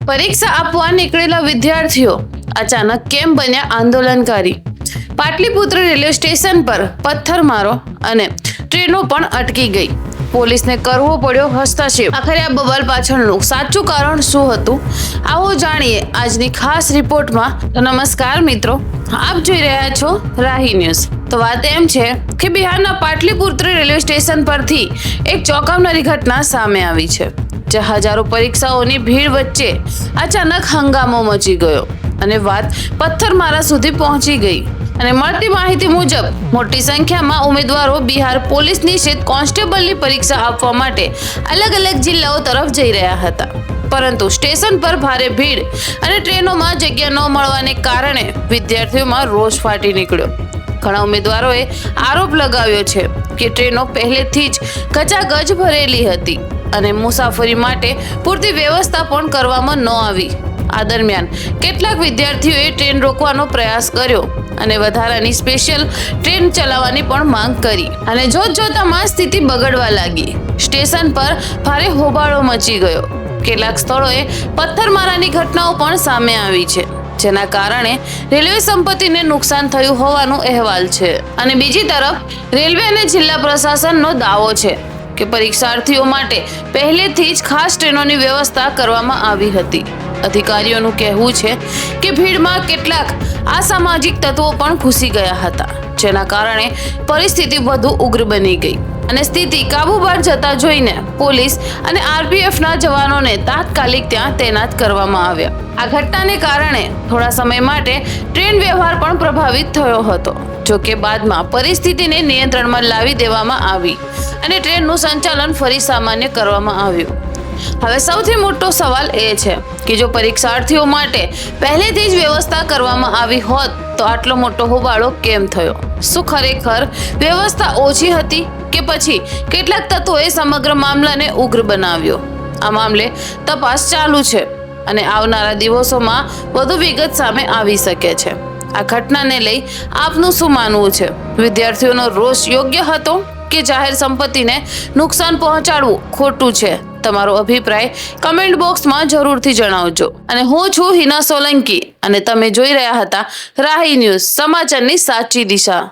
પરીક્ષા આપવા નીકળેલા વિદ્યાર્થીઓ અચાનક કેમ બન્યા આંદોલનકારી? પાટલીપુત્ર રેલવે સ્ટેશન પર પથ્થરમારો અને ટ્રેનો પણ અટકી ગઈ. પોલીસને કરવો પડ્યો હસ્તક્ષેપ. આખરે આ બવાલ પાછળનું સાચું કારણ શું હતું? આવો જાણીએ આજની ખાસ રિપોર્ટમાં. તો નમસ્કાર મિત્રો, આપ જોઈ રહ્યા છો રાહી ન્યૂઝ. તો વાત એમ છે કે બિહારના પાટલીપુત્ર રેલવે સ્ટેશન પરથી એક ચોંકાવનારી ઘટના સામે આવી છે, જ્યાં હજારો પરીક્ષાઓની ભીડ વચ્ચે અચાનક હંગામો મચી ગયો અને વાત પથ્થરમારા સુધી પહોંચી ગઈ. અને મળતી માહિતી મુજબ મોટી સંખ્યામાં ઉમેદવારો બિહાર પોલીસ નિષેધ કોન્સ્ટેબલની પરીક્ષા આપવા માટે અલગ અલગ જિલ્લાઓ તરફ જઈ રહ્યા હતા. પરંતુ સ્ટેશન પર ભારે ભીડ અને ટ્રેનોમાં જગ્યા ન મળવાને કારણે વિદ્યાર્થીઓમાં રોષ ફાટી નીકળ્યો. ઘણા ઉમેદવારોએ આરોપ લગાવ્યો છે કે ટ્રેનો પહેલેથી જ ગચાગચ ભરેલી હતી અને મુસાફરી માટે પૂરતી વ્યવસ્થા પણ કરવામાં ન આવી. આ દરમિયાન કેટલાક વિદ્યાર્થીઓએ ટ્રેન રોકવાનો પ્રયાસ કર્યો અને વધારાની સ્પેશિયલ ટ્રેન ચલાવવાની પણ માંગ કરી. અને જોતજોતામાં સ્થિતિ બગડવા લાગી. સ્ટેશન પર ભારે હોબાળો મચી ગયો. કેટલાક સ્થળોએ પથ્થરમારાની ઘટનાઓ પણ સામે આવી છે, જેના કારણે રેલવે સંપત્તિને નુકસાન થયું હોવાનો અહેવાલ છે. અને બીજી તરફ રેલવે અને જિલ્લા પ્રશાસનનો દાવો છે કે પરીક્ષાર્થીઓ માટે પહેલેથી જ ખાસ ટ્રેનોની વ્યવસ્થા કરવામાં આવી હતી. અધિકારીઓનું કહેવું છે કે ભીડમાં કેટલાક અસામાજિક તત્વો પણ ઘૂસી ગયા હતા, જેના કારણે પરિસ્થિતિ વધુ ઉગ્ર બની ગઈ અને સ્થિતિ કાબુ બહાર જતા જોઈને પોલીસ અને આરપીએફના જવાનોને તાત્કાલિક ત્યાં તૈનાત કરવામાં આવ્યા. આ ઘટનાને કારણે થોડા સમય માટે ટ્રેન વ્યવહાર પણ પ્રભાવિત થયો હતો. જો કે બાદમાં પરિસ્થિતિને નિયંત્રણમાં લાવી દેવામાં આવી અને ટ્રેનનું સંચાલન ફરી સામાન્ય કરવામાં આવ્યું. હવે સૌથી મોટો સવાલ એ છે કે જો પરીક્ષાર્થીઓ માટે પહેલેથી જ વ્યવસ્થા કરવામાં આવી હોત તો આટલો મોટો હોબાળો કેમ થયો? શું ખરેખર વ્યવસ્થા ઓછી હતી કે પછી કેટલાક તત્વોએ સમગ્ર મામલાને ઉગ્ર બનાવ્યો? આ મામલે તપાસ ચાલુ છે અને આવનારા દિવસોમાં વધુ વિગત સામે આવી શકે છે. આ ઘટનાને લઈ આપનું શું માનવું છે? વિદ્યાર્થીઓનો રોષ યોગ્ય હતો કે જાહેર સંપત્તિને નુકસાન પહોંચાડવું ખોટું છે? તમારો અભિપ્રાય કમેન્ટ બોક્સમાં જરૂરથી જણાવજો. અને હું છું હિના સોલંકી અને તમે જોઈ રહ્યા હતા રાહી ન્યૂઝ, સમાચારની સાચી દિશા.